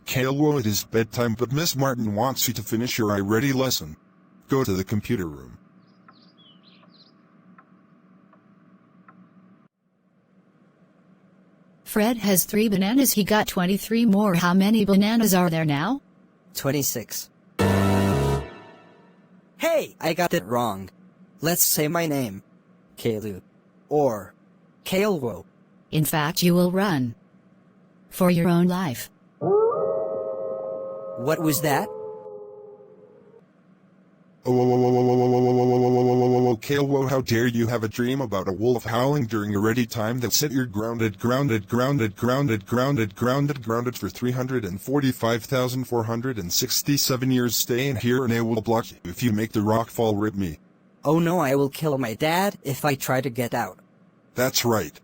Cailluo, it is bedtime, but Miss Martin wants you to finish your I-ready lesson. Go to the computer room. Fred has 3 bananas. He got 23 more. How many bananas are there now? 26. Hey, I got it wrong. Let's say my name. Cailluo. Or Cailluo. In fact, you will run for your own life. What was that? Cailluo, how dare you have a dream about a wolf howling during a ready time? That's it, you're grounded for 345,467 years. Stay in here and I will block you if you make the rock fall. Rip me. Oh no, I will kill my dad if I try to get out. That's right.